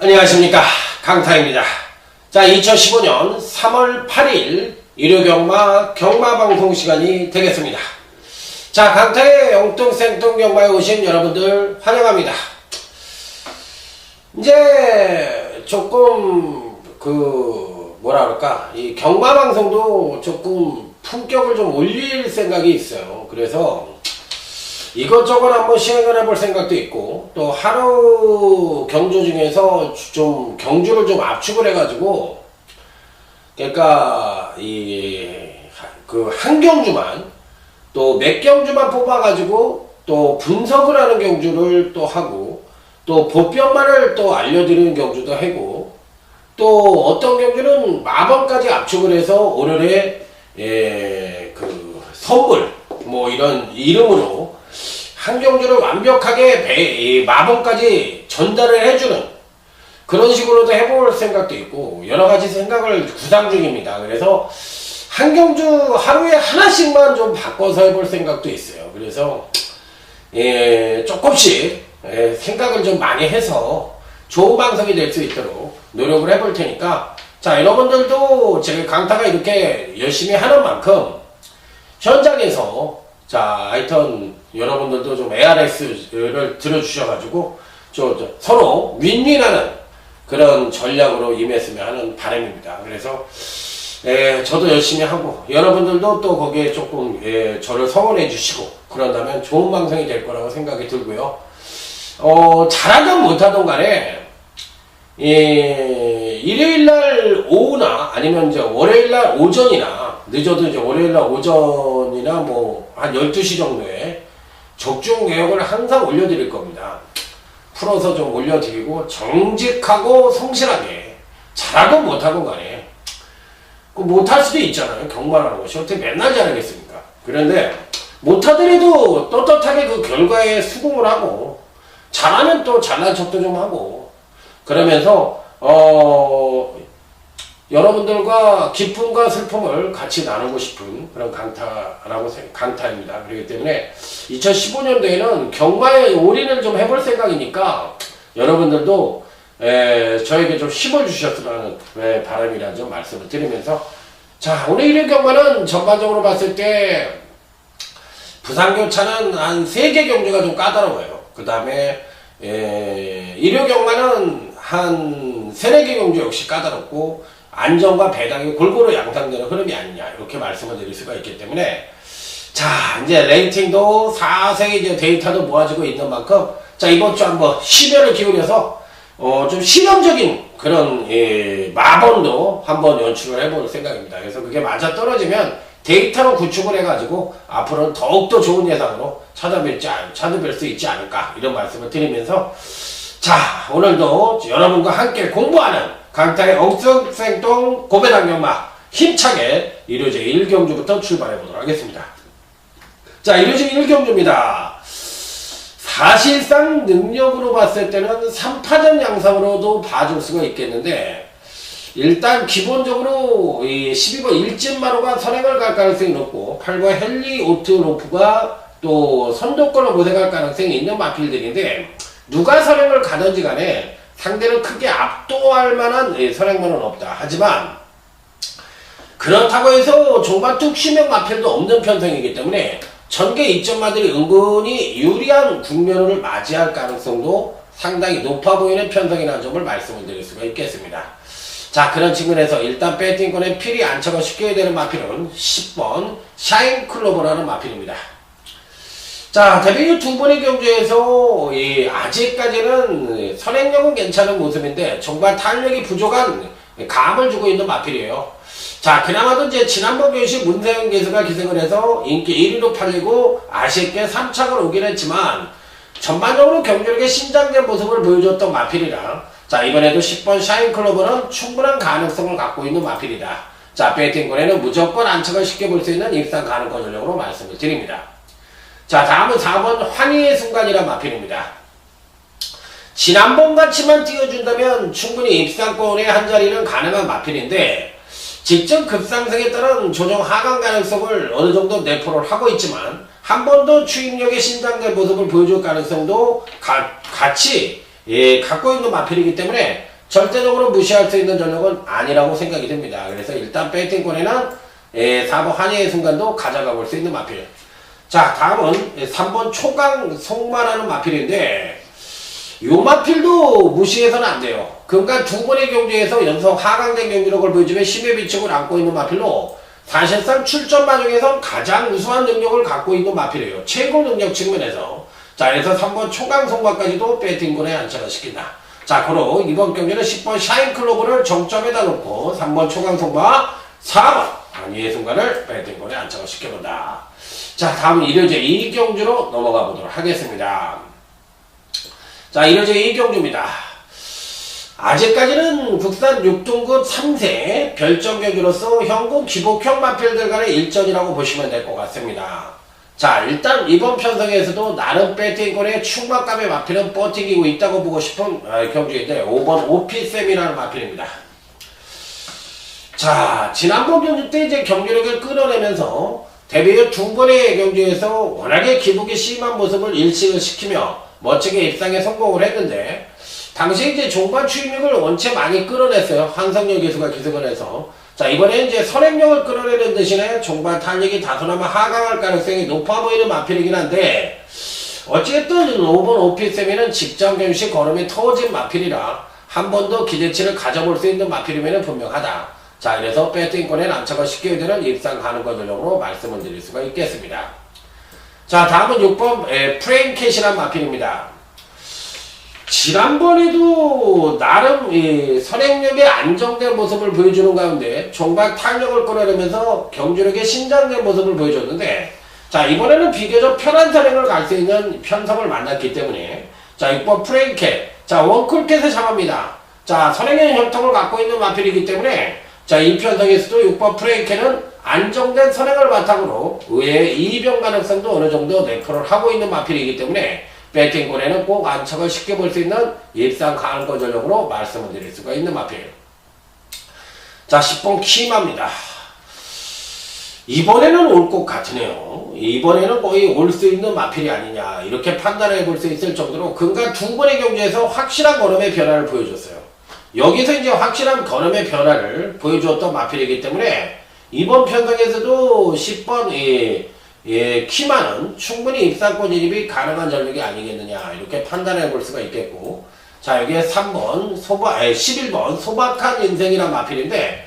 안녕하십니까, 강타입니다. 자, 2015년 3월 8일 일요경마 경마방송 시간이 되겠습니다. 자, 강타의 영통생통 경마에 오신 여러분들 환영합니다. 이제 조금 뭐라 그럴까, 이 경마방송도 조금 품격을 좀 올릴 생각이 있어요. 그래서 이것저것 한번 시행을 해볼 생각도 있고, 또 하루 경주 중에서 좀 경주를 좀 압축을 해가지고, 그러니까 한 경주만, 또 몇 경주만 뽑아가지고 또 분석을 하는 경주를 또 하고, 또 보병만을 또 알려드리는 경주도 하고, 또 어떤 경주는 마법까지 압축을 해서 오늘의 선물 뭐 이런 이름으로 한 경주를 완벽하게 마법까지 전달을 해주는 그런 식으로도 해볼 생각도 있고, 여러가지 생각을 구상 중입니다. 그래서 한 경주 하루에 하나씩만 좀 바꿔서 해볼 생각도 있어요. 그래서 조금씩 생각을 좀 많이 해서 좋은 방송이 될 수 있도록 노력을 해볼 테니까, 자, 여러분들도 제가 강타가 이렇게 열심히 하는 만큼 현장에서, 자, 하여튼 여러분들도 좀 ARS를 들어주셔가지고 서로 윈윈하는 그런 전략으로 임했으면 하는 바람입니다. 그래서 저도 열심히 하고, 여러분들도 또 거기에 조금 저를 성원해 주시고 그런다면 좋은 방송이 될 거라고 생각이 들고요. 잘하든 못하든 간에 일요일날 오후나 아니면 이제 월요일날 오전이나, 늦어도 이제 월요일날 오전이나 뭐 한 12시 정도에 적중 개혁을 항상 올려드릴 겁니다. 풀어서 좀 올려드리고, 정직하고 성실하게, 잘하건 못하건 간에, 못할 수도 있잖아요. 경마라는 것이 어떻게 맨날 잘하겠습니까? 그런데 못하더라도 떳떳하게 그 결과에 수긍을 하고, 잘하면 또 잘난 척도 좀 하고, 그러면서 여러분들과 기쁨과 슬픔을 같이 나누고 싶은 그런 강타입니다. 그렇기 때문에 2015년도에는 경마에 올인을 좀 해볼 생각이니까, 여러분들도 저에게 좀 힘을 주셨으면 하는 바람이라는 점 말씀을 드리면서, 자, 오늘 일요 경마는 전반적으로 봤을 때 부산교차는 한 3개 경주가 좀 까다로워요. 그 다음에 일요 경마는 한 3-4개 경주 역시 까다롭고, 안정과 배당이 골고루 양상되는 흐름이 아니냐, 이렇게 말씀을 드릴 수가 있기 때문에, 자, 이제 레이팅도 사세히 이제 데이터도 모아지고 있는 만큼, 자, 이번 주 한번 심혈을 기울여서 좀 실험적인 그런 마번도 한번 연출을 해볼 생각입니다. 그래서 그게 맞아 떨어지면 데이터로 구축을 해가지고 앞으로는 더욱더 좋은 예상으로 찾아뵐 수 있지 않을까, 이런 말씀을 드리면서, 자, 오늘도 여러분과 함께 공부하는 강타의 엉뚱생뚱 고배당경마 힘차게 일요제 1경주부터 출발해 보도록 하겠습니다. 자, 일요제 1경주입니다. 사실상 능력으로 봤을 때는 3파전 양상으로도 봐줄 수가 있겠는데, 일단 기본적으로 이 12번 일진마루가 선행을 갈 가능성이 높고, 8번 헨리오트로프가 또 선두권을 모색할 가능성이 있는 마필들인데, 누가 선행을 가든지 간에 상대를 크게 압도할 만한 선행만은 없다. 하지만 그렇다고 해서 종반 뚝 쉬면 마필도 없는 편성이기 때문에 전개 이점마들이 은근히 유리한 국면을 맞이할 가능성도 상당히 높아 보이는 편성이라는 점을 말씀을 드릴 수가 있겠습니다. 자, 그런 측면에서 일단 배팅권에 필이 안착을 쉽게 되는 마필은 10번 샤인클로버라는 마필입니다. 자, 데뷔 두 번의 경주에서 아직까지는 선행력은 괜찮은 모습인데 정말 탄력이 부족한 감을 주고 있는 마필이에요. 자, 그나마도 이제 지난번 경시 문세영 계수가 기승을 해서 인기 1위로 팔리고 아쉽게 3착을 오긴 했지만, 전반적으로 경주력에 신장된 모습을 보여줬던 마필이라, 자, 이번에도 10번 샤인클로버는 충분한 가능성을 갖고 있는 마필이다. 자, 배팅권에는 무조건 안착을 쉽게 볼 수 있는 입상 가능성 전력으로 말씀을 드립니다. 자, 다음은 4번 환희의 순간이란 마필입니다. 지난번같이만 띄워준다면 충분히 입상권의 한 자리는 가능한 마필인데, 직전 급상승에 따른 조정 하강 가능성을 어느 정도 내포를 하고 있지만, 한 번 더 추임력의 신장된 모습을 보여줄 가능성도 같이 갖고 있는 마필이기 때문에 절대적으로 무시할 수 있는 전력은 아니라고 생각이 됩니다. 그래서 일단 배팅권에는 4번 한예의 순간도 가져가 볼 수 있는 마필. 자, 다음은 3번 초강 송마라는 마필인데 요 마필도 무시해서는 안 돼요. 그러니까 두 번의 경기에서 연속 하강된 경기력을 보여주며 10의 비축을 안고 있는 마필로 사실상 출전마 중에서 가장 우수한 능력을 갖고 있는 마필이에요. 최고 능력 측면에서. 자, 그래서 3번 초강 송마까지도 배팅권에 안착을 시킨다. 자, 그로 이번 경기는 10번 샤인클로버를 정점에다 놓고 3번 초강 송마, 4번 한예의 순간을 배팅권에 안착을 시켜본다. 자, 다음은 1호제 2경주로 넘어가 보도록 하겠습니다. 자, 1호제 2경주입니다. 아직까지는 국산 6등급 3세 별정경주로서 현금 기복형 마필들 간의 일전이라고 보시면 될 것 같습니다. 자, 일단 이번 편성에서도 나름 배팅권의 충만감의 마필은 버티고 있다고 보고 싶은 경주인데 5번 오피쌤이라는 마필입니다. 자, 지난번 경주 때 이제 경주력을 끌어내면서 데뷔 후 두 번의 경주에서 워낙에 기복이 심한 모습을 일식을 시키며 멋지게 입상에 성공을 했는데 당시 이제 종반 추임력을 원체 많이 끌어냈어요. 한성열 기수가 기승을 해서. 자, 이번에 이제 선행력을 끌어내는 대신에 종반 탄력이 다소나마 하강할 가능성이 높아 보이는 마필이긴 한데 어찌됐든 5번 오피쌤에는 직전 경시 걸음이 터진 마필이라 한 번 더 기대치를 가져볼 수 있는 마필이면 분명하다. 자, 그래서 배팅권에 남착을 시켜야 되는 입상 가능과 전력으로 말씀을 드릴 수가 있겠습니다. 자, 다음은 6번 프랭켓이란 마필입니다. 지난번에도 나름 선행력의 안정된 모습을 보여주는 가운데 종반 탄력을 끌어내면서 경주력의 신장된 모습을 보여줬는데 자, 이번에는 비교적 편한 선행을 갈 수 있는 편성을 만났기 때문에 자, 6번 프랭켓, 자, 원클캣을 잡합니다. 자, 선행의 혈통을 갖고 있는 마필이기 때문에 자, 이 편성에서도 6번 프랭켓은 안정된 선행을 바탕으로 의외의 이변 가능성도 어느 정도 내포를 하고 있는 마필이기 때문에 배팅권에는 꼭 안착을 시켜볼 수 있는 입상 가능권 전력으로 말씀을 드릴 수가 있는 마필. 자, 10번 키마입니다. 이번에는 올 것 같으네요. 이번에는 거의 올 수 있는 마필이 아니냐 이렇게 판단해 볼 수 있을 정도로 그간 두 번의 경주에서 확실한 걸음의 변화를 보여줬어요. 여기서 이제 확실한 걸음의 변화를 보여주었던 마필이기 때문에 이번 편성에서도 10번 키마는 충분히 입상권 진입이 가능한 전력이 아니겠느냐 이렇게 판단해 볼 수가 있겠고 자, 여기에 3번 11번 소박한 인생이란 마필인데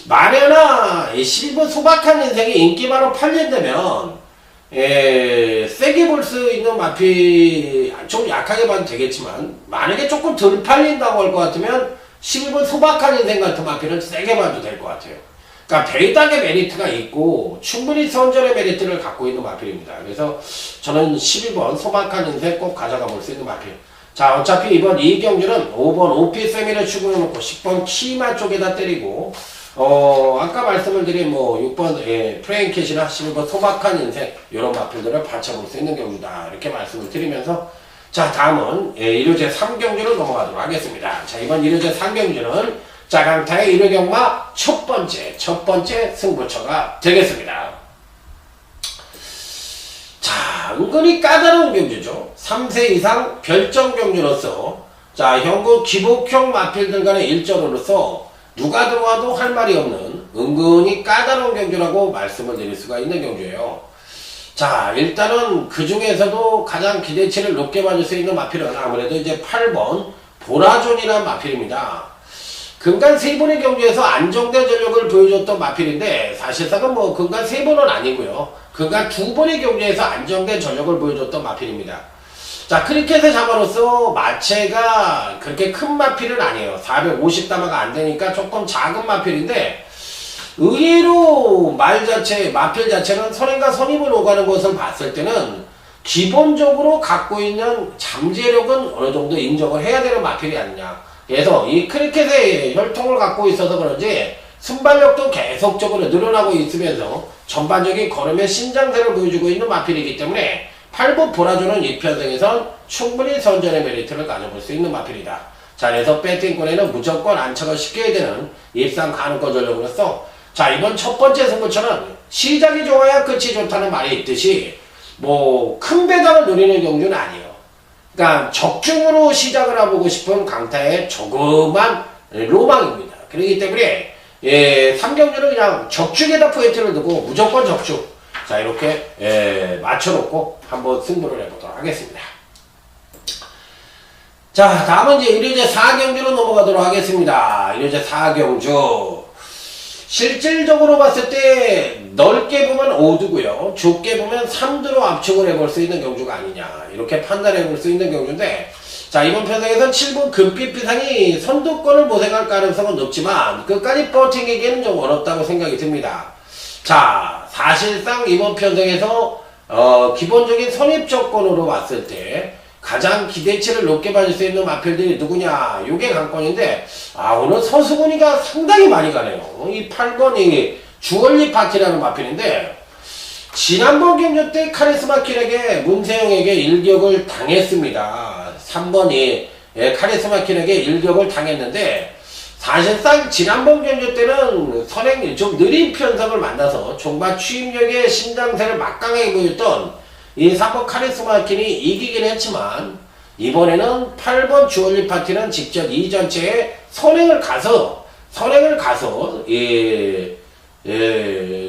만에나 11번 소박한 인생이 인기만으로 팔린다면 세게 볼 수 있는 마필 좀 약하게 봐도 되겠지만 만약에 조금 덜 팔린다고 할 것 같으면 11번 소박한 인생 같은 마필은 세게 봐도 될 것 같아요. 그러니까 배당의 메리트가 있고 충분히 선전의 메리트를 갖고 있는 마필입니다. 그래서 저는 11번 소박한 인생 꼭 가져가 볼 수 있는 마필. 자, 어차피 이번 이 경주는 5번 오피세미를 추구해놓고 10번 키마 쪽에다 때리고 아까 말씀을 드린 6번 프랭켓이나 11번 소박한 인생 이런 마필들을 받쳐볼 수 있는 경주다 이렇게 말씀을 드리면서 자, 다음은 1호제 3경주로 넘어가도록 하겠습니다. 자, 이번 1호제 3경주는 자, 강타의 1호 경마 첫 번째 승부처가 되겠습니다. 자, 은근히 까다로운 경주죠. 3세 이상 별정 경주로서 자, 현구 기복형 마필들 간의 일전으로서 누가 들어와도 할 말이 없는 은근히 까다로운 경주라고 말씀을 드릴 수가 있는 경주예요. 자, 일단은 그 중에서도 가장 기대치를 높게 받을 수 있는 마필은 아무래도 이제 8번 보라존이라는 마필입니다. 근간 3번의 경주에서 안정된 전력을 보여줬던 마필인데 사실상은 근간 3번은 아니고요. 근간 2번의 경주에서 안정된 전력을 보여줬던 마필입니다. 자, 크리켓의 자마로서 마체가 그렇게 큰 마필은 아니에요. 450다마가 안 되니까 조금 작은 마필인데 의외로 마필 자체는 선행과 선입을 오가는 것을 봤을 때는 기본적으로 갖고 있는 잠재력은 어느 정도 인정을 해야 되는 마필이 아니냐. 그래서 이 크리켓의 혈통을 갖고 있어서 그런지 순발력도 계속적으로 늘어나고 있으면서 전반적인 걸음의 신장세를 보여주고 있는 마필이기 때문에 8번 보라조는 이 편성에선 충분히 선전의 메리트를 가져볼 수 있는 마필이다. 자, 그래서 배팅권에는 무조건 안착을 시켜야 되는 입상 가능권 전력으로서 자, 이번 첫 번째 승부처는 시작이 좋아야 끝이 좋다는 말이 있듯이 큰 배당을 노리는 경주는 아니에요. 그러니까 적중으로 시작을 해보고 싶은 강타의 조그만 로망입니다. 그렇기 때문에 3경주는 그냥 적중에다 포인트를 두고 무조건 적중. 자, 이렇게 맞춰놓고 한번 승부를 해보도록 하겠습니다. 자, 다음은 이제 1회제 4경주로 넘어가도록 하겠습니다. 1회제 4경주. 실질적으로 봤을 때 넓게 보면 5두고요. 좁게 보면 3두로 압축을 해볼 수 있는 경주가 아니냐. 이렇게 판단해 볼 수 있는 경주인데, 자, 이번 편성에선 7분 금빛 비상이 선두권을 모색할 가능성은 높지만 끝까지 버티기에는 좀 어렵다고 생각이 듭니다. 자, 사실상 이번 편성에서 기본적인 선입 조건으로 봤을 때 가장 기대치를 높게 받을 수 있는 마필들이 누구냐, 요게 관건인데, 오늘 서수근이가 상당히 많이 가네요. 이 8번이 주얼리 파티라는 마필인데, 지난번 경주 때 카리스마 킬에게 문세영에게 일격을 당했습니다. 3번이 카리스마 킬에게 일격을 당했는데, 사실상 지난번 경주 때는 선행 좀 느린 편성을 만나서 종반 취임력의 신장세를 막강하게 보였던 이 3번 카리스마 킬이 이기긴 했지만, 이번에는 8번 주얼리 파티는 직접 이 전체에 선행을 가서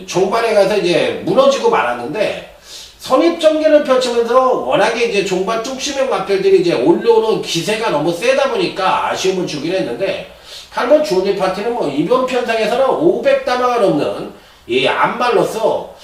종반에 가서 이제 무너지고 말았는데, 선입전개를 펼치면서 워낙에 이제 종반 뚝심형 마필들이 이제 올라오는 기세가 너무 세다 보니까 아쉬움을 주긴 했는데, 8번 주얼리 파티는 뭐 이번 편상에서는 500다마가 넘는 이 안말로서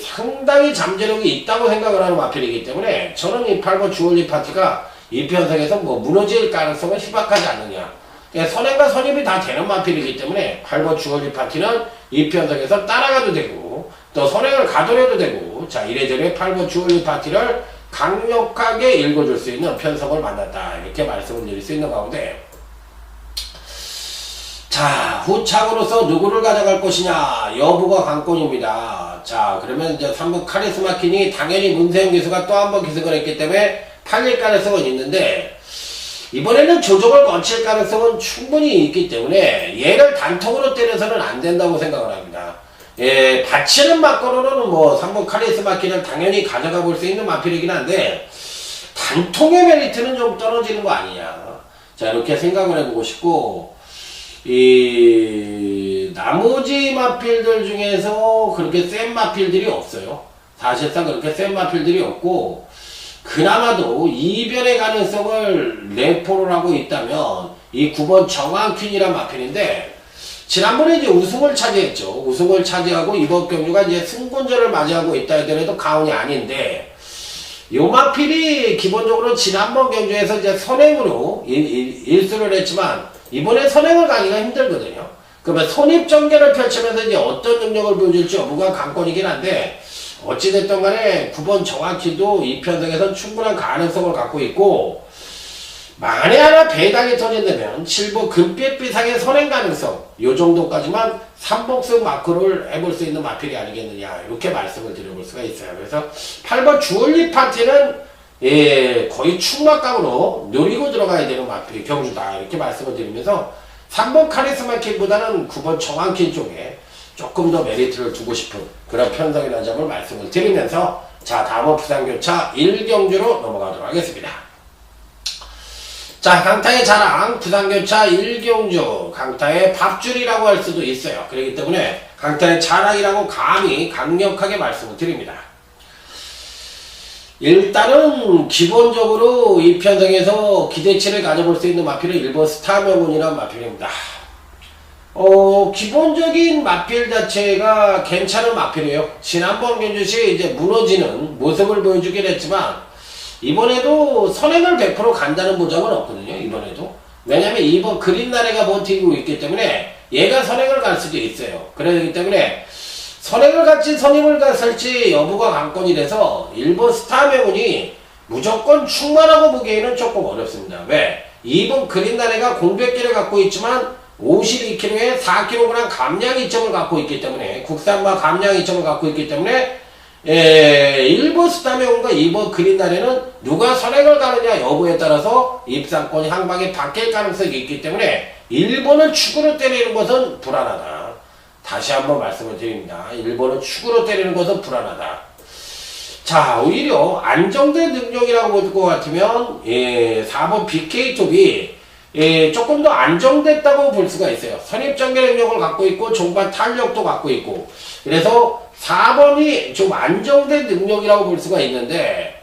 상당히 잠재력이 있다고 생각을 하는 마필이기 때문에, 저는 이 8번 주얼리 파티가 이 편성에서 뭐 무너질 가능성은 희박하지 않느냐. 선행과 선입이 다 되는 마필이기 때문에 8번 주얼리 파티는 이 편성에서 따라가도 되고 또 선행을 가더라도 되고, 자, 이래저래 8번 주얼리 파티를 강력하게 읽어줄 수 있는 편성을 만났다, 이렇게 말씀을 드릴 수 있는 가운데, 자, 후착으로서 누구를 가져갈 것이냐 여부가 관건입니다. 자, 그러면 이제 3번 카리스마 킨이 당연히 문세영 기수가 또 한 번 기승을 했기 때문에 팔릴 가능성은 있는데, 이번에는 조정을 거칠 가능성은 충분히 있기 때문에 얘를 단통으로 때려서는 안 된다고 생각을 합니다. 받치는 막거로는 뭐 3번 카리스마 킨을 당연히 가져가 볼 수 있는 마필이긴 한데, 단통의 메리트는 좀 떨어지는 거 아니냐. 자, 이렇게 생각을 해보고 싶고, 나머지 마필들 중에서 그렇게 센 마필들이 없어요. 사실상 그렇게 센 마필들이 없고, 그나마도 이변의 가능성을 내포를 하고 있다면 이 9번 정황퀸이란 마필인데, 지난번에 이제 우승을 차지했죠. 우승을 차지하고 이번 경주가 이제 승군전을 맞이하고 있다 하더라도 가온이 아닌데, 요 마필이 기본적으로 지난번 경주에서 이제 선행으로 일수를 했지만 이번에 선행을 가기가 힘들거든요. 그러면 선입전개를 펼치면서 이제 어떤 능력을 보여줄지 여부가 관건이긴 한데, 어찌됐든 간에 9번 정확히도 이 편성에선 충분한 가능성을 갖고 있고, 만에 하나 배당이 터진다면 7번 금빛 비상의 선행 가능성, 요 정도까지만 3복승 마크를 해볼 수 있는 마필이 아니겠느냐, 이렇게 말씀을 드려볼 수가 있어요. 그래서 8번 주얼리 파티는 거의 충막감으로 노리고 들어가야 되는 마필이 경주다, 이렇게 말씀을 드리면서 3번 카리스마 킨보다는 9번 정황킨 쪽에 조금 더 메리트를 두고 싶은 그런 편성이라는 점을 말씀을 드리면서, 자, 다음은 부산교차 1경주로 넘어가도록 하겠습니다. 자, 강타의 자랑, 부산교차 1경주, 강타의 밥줄이라고 할 수도 있어요. 그렇기 때문에 강타의 자랑이라고 감히 강력하게 말씀을 드립니다. 일단은 기본적으로 이 편성에서 기대치를 가져볼 수 있는 마필은 1번 스타명운이라는 마필입니다. 기본적인 마필 자체가 괜찮은 마필이에요. 지난번 경주시 이제 무너지는 모습을 보여주긴 했지만, 이번에도 선행을 100% 간다는 보장은 없거든요. 이번에도. 왜냐면 이번 그린나래가 버티고 있기 때문에 얘가 선행을 갈 수도 있어요. 그렇기 때문에 선행을 갈지 선임을 갔을지 여부가 관건이 돼서 1번 스타명운이 무조건 충만하고 보기에는 조금 어렵습니다. 왜? 2번 그린나래가 공백기를 갖고 있지만 52kg에 4kg 감량 이점을 갖고 있기 때문에, 국산마 감량 이점을 갖고 있기 때문에 1번 스타명운과 2번 그린나래는 누가 선행을 가느냐 여부에 따라서 입상권이 한 방에 바뀔 가능성이 있기 때문에 1번을 축으로 때리는 것은 불안하다. 다시 한번 말씀을 드립니다. 1번을 축으로 때리는 것은 불안하다. 자, 오히려 안정된 능력이라고 볼 것 같으면 4번 BK2B 조금 더 안정됐다고 볼 수가 있어요. 선입전개 능력을 갖고 있고 종반 탄력도 갖고 있고, 그래서 4번이 좀 안정된 능력이라고 볼 수가 있는데,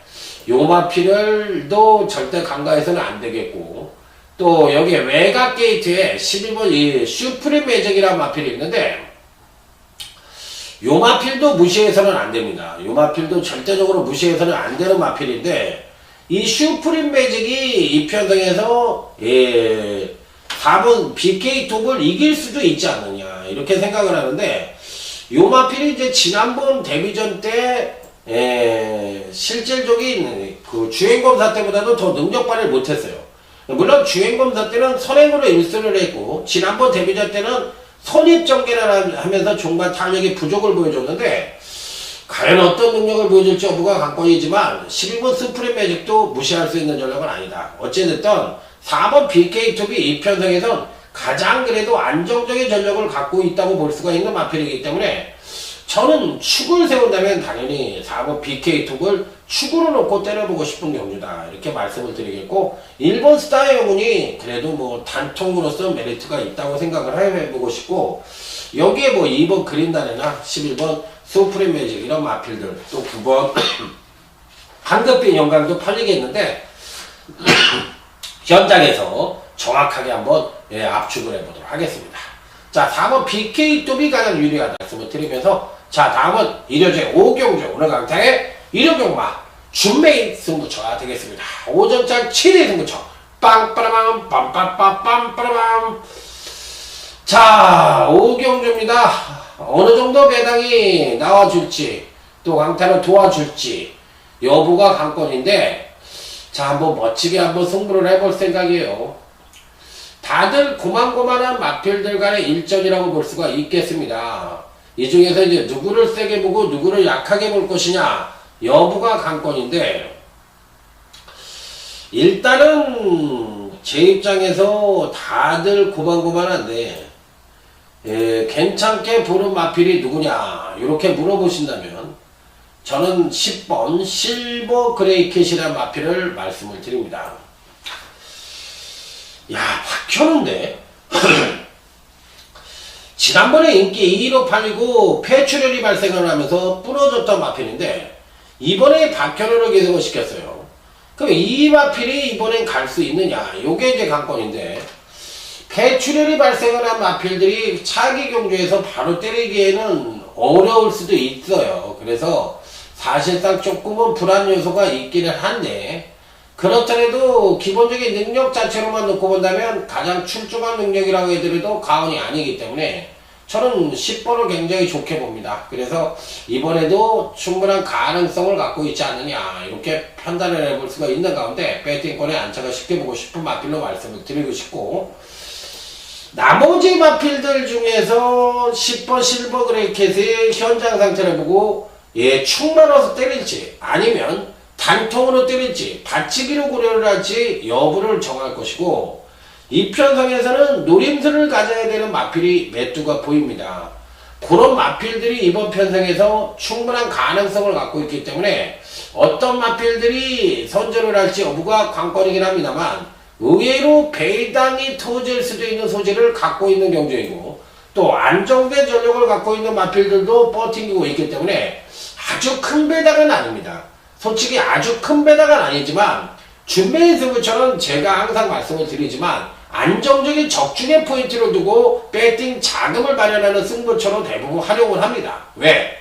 요 마필을도 절대 간과해서는 안 되겠고, 또 여기에 외곽 게이트에 11번 이 슈프림 매직이라는 마필이 있는데, 요 마필도 무시해서는 안 됩니다. 요 마필도 절대적으로 무시해서는 안 되는 마필인데, 이 슈프림 매직이 이 편성에서 4번 BK2를 이길 수도 있지 않느냐, 이렇게 생각을 하는데, 요 마필이 이제 지난번 데뷔전 때 실질적인 그 주행검사 때보다도 더 능력 발휘를 못했어요. 물론 주행검사 때는 선행으로 1승을 했고, 지난번 데뷔전 때는 선입전개를 하면서 종반 탄력의 부족을 보여줬는데, 과연 어떤 능력을 보여줄지 여부가 관건이지만 12번 스프림 매직도 무시할 수 있는 전력은 아니다. 어찌됐든 4번 BK2B 이 편성에선 가장 그래도 안정적인 전력을 갖고 있다고 볼 수가 있는 마필이기 때문에, 저는 축을 세운다면 당연히 4번 BK2를 축으로 놓고 때려보고 싶은 경주다, 이렇게 말씀을 드리겠고, 1번 스타의 영혼이 그래도 뭐 단통으로서 메리트가 있다고 생각을 해보고 싶고, 여기에 뭐 2번 그린단이나 11번 스프림 매직 이런 마필들, 또 9번 황급빈 영광도 팔리겠는데 현장에서 정확하게 한번 압축을 해보도록 하겠습니다. 자, 4번 BK2B 가장 유리하다 말씀을 드리면서, 자, 다음은 일요제 5경주 오늘 강타의 일요경마 준메인 승부처가 되겠습니다. 오전장 7위 승부처 빵빠라밤 빰빰빰빰빠라밤. 자, 5경주입니다. 어느 정도 배당이 나와줄지, 또 강타를 도와줄지 여부가 관건인데, 자, 한번 멋지게 한번 승부를 해볼 생각이에요. 다들 고만고만한 마필들 간의 일전이라고 볼 수가 있겠습니다. 이 중에서 이제 누구를 세게 보고 누구를 약하게 볼 것이냐 여부가 관건인데, 일단은 제 입장에서 다들 고만고만한데 괜찮게 보는 마필이 누구냐 이렇게 물어보신다면, 저는 10번 실버 그레이캣이라는 마필을 말씀을 드립니다. 야, 확 켜는데 지난번에 인기 2위로 팔리고 폐출혈이 발생을 하면서 부러졌던 마필인데, 이번에 박현우를 계속을 시켰어요. 그럼 이 마필이 이번엔 갈 수 있느냐, 요게 이제 관건인데, 폐출혈이 발생을 한 마필들이 차기 경주에서 바로 때리기에는 어려울 수도 있어요. 그래서 사실상 조금은 불안 요소가 있기는 한데, 그렇더라도 기본적인 능력 자체로만 놓고 본다면 가장 출중한 능력이라고 해드려도 과언이 아니기 때문에 저는 10번을 굉장히 좋게 봅니다. 그래서 이번에도 충분한 가능성을 갖고 있지 않느냐 이렇게 판단을 해볼 수가 있는 가운데, 배팅권에 안착을 쉽게 보고 싶은 마필로 말씀을 드리고 싶고, 나머지 마필들 중에서 10번 실버 그레이캣의 현장 상태를 보고 축 말아서 때릴지 아니면 단통으로 때릴지 받치기로 고려를 할지 여부를 정할 것이고, 이 편성에서는 노림수를 가져야 되는 마필이 몇 두가 보입니다. 그런 마필들이 이번 편성에서 충분한 가능성을 갖고 있기 때문에 어떤 마필들이 선전을 할지 여부가 관건이긴 합니다만, 의외로 배당이 터질 수도 있는 소지를 갖고 있는 경주이고, 또 안정된 전력을 갖고 있는 마필들도 버티고 있기 때문에 아주 큰 배당은 아닙니다. 솔직히 아주 큰 배당은 아니지만, 준메인 승부처는 제가 항상 말씀을 드리지만 안정적인 적중의 포인트를 두고 배팅 자금을 마련하는 승부처로 대부분 활용을 합니다. 왜?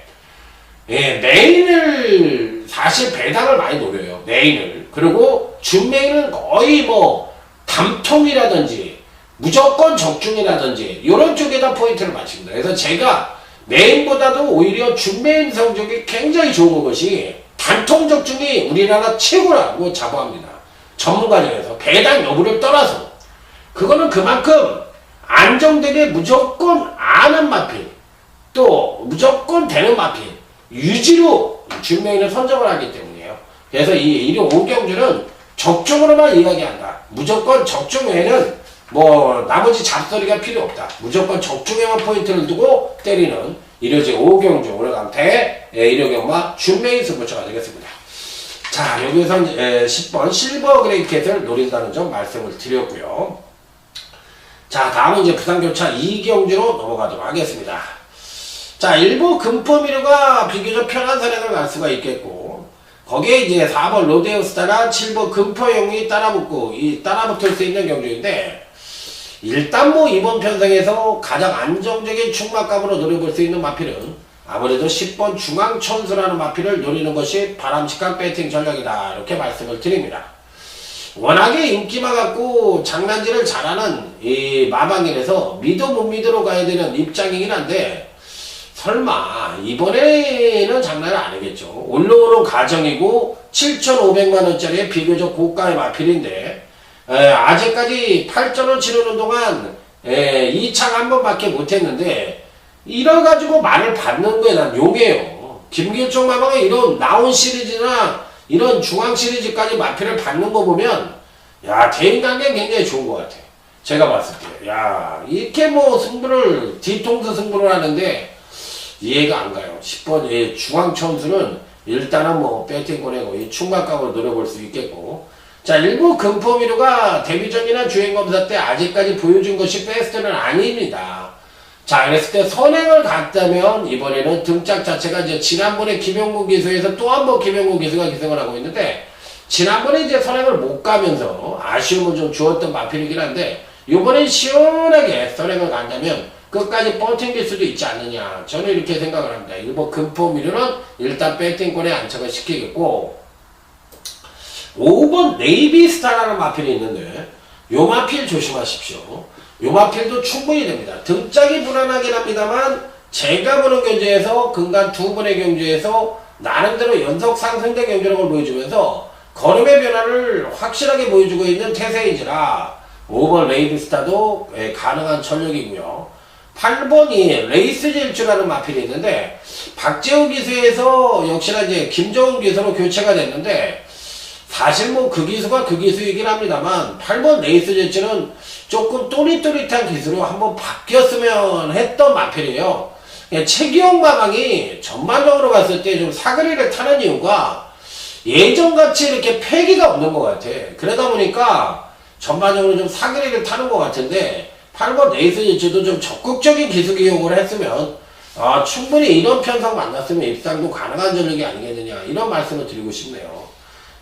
메인을 사실 배당을 많이 노려요. 메인을. 그리고 준메인은 거의 뭐 담통이라든지 무조건 적중이라든지 이런 쪽에다 포인트를 맞춥니다. 그래서 제가 메인보다도 오히려 준메인 성적이 굉장히 좋은 것이 단통 적중이 우리나라 최고라고 자부합니다. 전문가중에서 배당 여부를 떠나서. 그거는 그만큼 안정되게 무조건 아는 마필, 또 무조건 되는 마필 유지로 준메인을 선정을 하기 때문이에요. 그래서 이 일요 5경주는 적중으로만 이야기한다. 무조건 적중 외에는 뭐 나머지 잡소리가 필요 없다. 무조건 적중에만 포인트를 두고 때리는 일요제 5경주 오늘 강태 일요경마 준메인 승부처가 되겠습니다. 자, 여기서 10번 실버 그레이켓을 노린다는 점 말씀을 드렸고요. 자, 다음은 이제 부산교차 2경주로 넘어가도록 하겠습니다. 자, 일부 금포미르가 비교적 편한 선행을 갈 수가 있겠고, 거기에 이제 4번 로데오스타가 7번 금포용이 따라붙고, 따라붙을 수 있는 경주인데, 일단 뭐 이번 편성에서 가장 안정적인 충막감으로 노려볼 수 있는 마필은 아무래도 10번 중앙천수라는 마필을 노리는 것이 바람직한 배팅 전략이다. 이렇게 말씀을 드립니다. 워낙에 인기만 갖고 장난질을 잘하는 이 마방일에서 믿어 못 믿으러 가야 되는 입장이긴 한데, 설마 이번에는 장난을 안 하겠죠. 올라오는 가정이고 7,500만원짜리의 비교적 고가의 마필인데, 아직까지 8전을 치르는 동안 2창 한 번밖에 못했는데, 이래가지고 말을 받는 거에 난 용해요. 김길종 마방의 이런 나온 시리즈나 이런 중앙 시리즈까지 마필을 받는 거 보면, 야, 대인관계 굉장히 좋은 것 같아. 제가 봤을 때. 야, 이렇게 뭐 승부를, 뒤통수 승부를 하는데, 이해가 안 가요. 10번 중앙천수는 일단은 뭐 배팅 보내고 이 충막각으로 노려볼 수 있겠고, 자, 일부 금포미르가 데뷔전이나 주행검사 때 아직까지 보여준 것이 베스트는 아닙니다. 자, 그랬을 때 선행을 갔다면 이번에는 등짝 자체가 이제 지난번에 김영국 기수에서 또 한 번 김영국 기수가 기승을 하고 있는데, 지난번에 이제 선행을 못 가면서 아쉬움을 좀 주었던 마필이긴 한데, 이번엔 시원하게 선행을 간다면 끝까지 뻥튕길 수도 있지 않느냐. 저는 이렇게 생각을 합니다. 일본 금포미르는 일단 배팅권에 안착을 시키겠고, 5번 네이비스타라는 마필이 있는데, 요 마필 조심하십시오. 요 마필도 충분히 됩니다. 등짝이 불안하긴 합니다만, 제가 보는 경주에서 근간 두 번의 경주에서 나름대로 연속 상승된 경주력을 보여주면서 걸음의 변화를 확실하게 보여주고 있는 태세인지라 5번 네이비스타도 가능한 전력이고요. 8번이 레이스 질주라는 마필이 있는데, 박재호 기수에서 역시나 이제 김정은 기수로 교체가 됐는데, 사실 뭐 그 기수가 그 기수이긴 합니다만 8번 레이스 질주는 조금 또릿또릿한 기수로 한번 바뀌었으면 했던 마필이에요. 최기영 마방이 전반적으로 봤을 때 좀 사거리를 타는 이유가 예전같이 이렇게 패기가 없는 것 같아. 그러다 보니까 전반적으로 좀 사거리를 타는 것 같은데, 8번 레이스 질주도 좀 적극적인 기수 기용을 했으면 충분히 이런 편성 만났으면 입상도 가능한 전력이 아니겠느냐, 이런 말씀을 드리고 싶네요.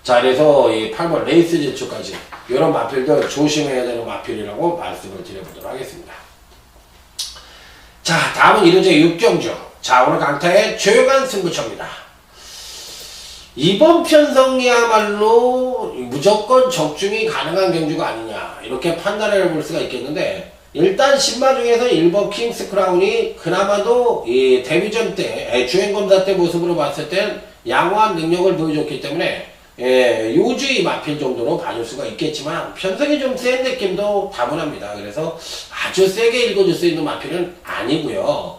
자, 그래서 이 8번 레이스 질주까지 이런 마필도 조심해야 되는 마필이라고 말씀을 드려보도록 하겠습니다. 자, 다음은 이루제 6경주. 자, 오늘 강타의 조용한 승부처입니다. 이번 편성이야말로 무조건 적중이 가능한 경주가 아니냐, 이렇게 판단을 해볼 수가 있겠는데, 일단 신마 중에서 1번 킹스 크라운이 그나마도 이 데뷔전 때 주행검사 때 모습으로 봤을 땐 양호한 능력을 보여줬기 때문에 요주의 마필 정도로 봐줄 수가 있겠지만, 편성이 좀 센 느낌도 다분합니다. 그래서 아주 세게 읽어줄 수 있는 마필은 아니고요.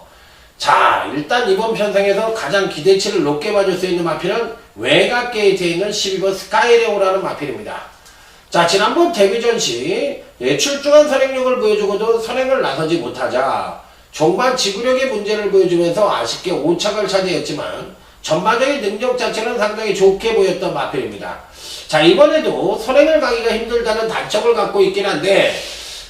자, 일단 이번 편성에서 가장 기대치를 높게 봐줄 수 있는 마필은 외곽 게이트에 있는 12번 스카이레오라는 마필입니다. 자, 지난번 데뷔전 시 출중한 선행력을 보여주고도 선행을 나서지 못하자 종반 지구력의 문제를 보여주면서 아쉽게 5착을 차지했지만 전반적인 능력 자체는 상당히 좋게 보였던 마필입니다. 자, 이번에도 선행을 가기가 힘들다는 단점을 갖고 있긴 한데,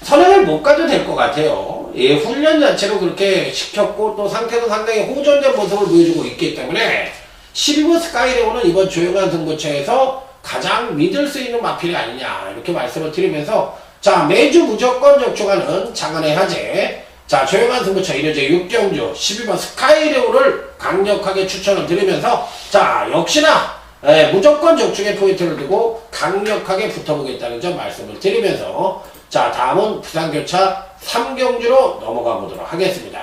선행을 못 가도 될 것 같아요. 훈련 자체로 그렇게 시켰고 또 상태도 상당히 호전된 모습을 보여주고 있기 때문에 12번 스카이레오는 이번 조용한 승부처에서 가장 믿을 수 있는 마필이 아니냐, 이렇게 말씀을 드리면서, 자, 매주 무조건 적중하는 장안의 화제, 자, 조용한 승부처 1회제 6경주 12번 스카이레오를 강력하게 추천을 드리면서, 자, 역시나 무조건 적중의 포인트를 두고 강력하게 붙어보겠다는 점 말씀을 드리면서, 자, 다음은 부산교차 3경주로 넘어가 보도록 하겠습니다.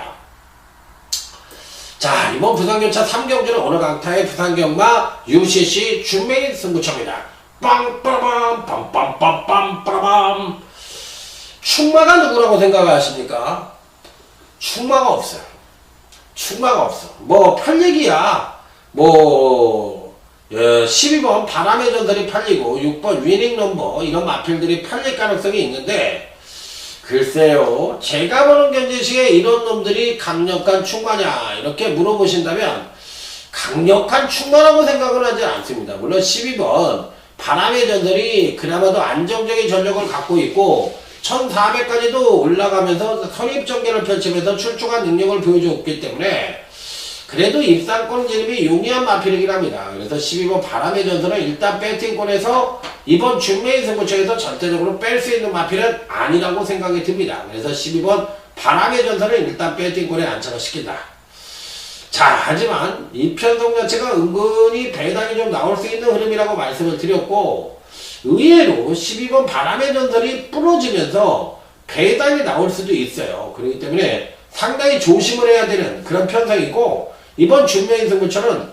자, 이번 부산교차 3경주는 오늘 강타의 부산경마 UCC 준메인 승부처입니다. 빵빠밤 빰빰빰빰 빠밤. 충마가 누구라고 생각하십니까? 충마가 없어요. 충마가 없어. 뭐 팔리기야 뭐 12번 바람의 전설이 팔리고 6번 위닝 넘버 이런 마필들이 팔릴 가능성이 있는데, 글쎄요, 제가 보는 견지식에 이런 놈들이 강력한 충마냐 이렇게 물어보신다면 강력한 충만하고 생각은 하지 않습니다. 물론 12번 바람의 전설이 그나마도 안정적인 전력을 갖고 있고 1400까지도 올라가면서 선입전개를 펼치면서 출중한 능력을 보여줬기 때문에 그래도 입상권 진입이 용이한 마필이긴 합니다. 그래서 12번 바람의 전설은 일단 배팅권에서 이번 중매인 승부처에서 절대적으로 뺄 수 있는 마필은 아니라고 생각이 듭니다. 그래서 12번 바람의 전설은 일단 배팅권에 안착을 시킨다. 자, 하지만 이 편성 자체가 은근히 배당이 좀 나올 수 있는 흐름이라고 말씀을 드렸고 의외로 12번 바람의 전설이 부러지면서 배당이 나올 수도 있어요. 그렇기 때문에 상당히 조심을 해야 되는 그런 편성이고 이번 중매인 승부처는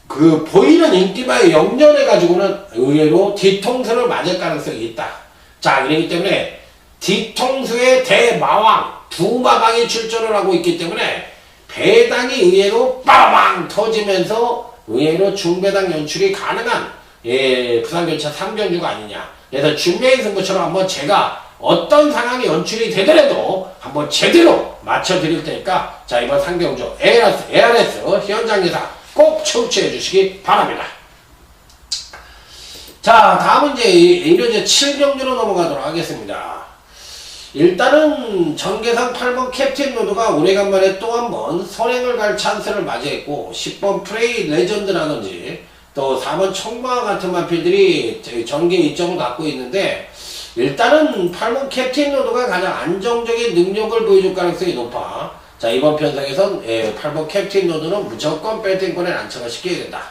그 보이는 인기마에 역전해가지고는 의외로 뒤통수를 맞을 가능성이 있다. 자, 그렇기 때문에 뒤통수의 대마왕 두 마방이 출전을 하고 있기 때문에 배당이 의외로 빠방 터지면서 의외로 중배당 연출이 가능한 부산교차 3경주가 아니냐. 그래서 중매인 승부처럼 한번 제가 어떤 상황이 연출이 되더라도 한번 제대로 맞춰드릴 테니까 자, 이번 3경주 ARS 현장 예상 꼭 청취해 주시기 바랍니다. 자, 다음은 이제 이제 7경주로 넘어가도록 하겠습니다. 일단은 전계상 8번 캡틴 로드가 오래간만에 또 한 번 선행을 갈 찬스를 맞이했고 10번 프레이 레전드라든지 또 4번 청마와 같은 마필들이 전개 이점을 갖고 있는데 일단은 8번 캡틴 로드가 가장 안정적인 능력을 보여줄 가능성이 높아. 자, 이번 편성에선 8번 캡틴 로드는 무조건 배팅권에 안착을 시켜야 된다.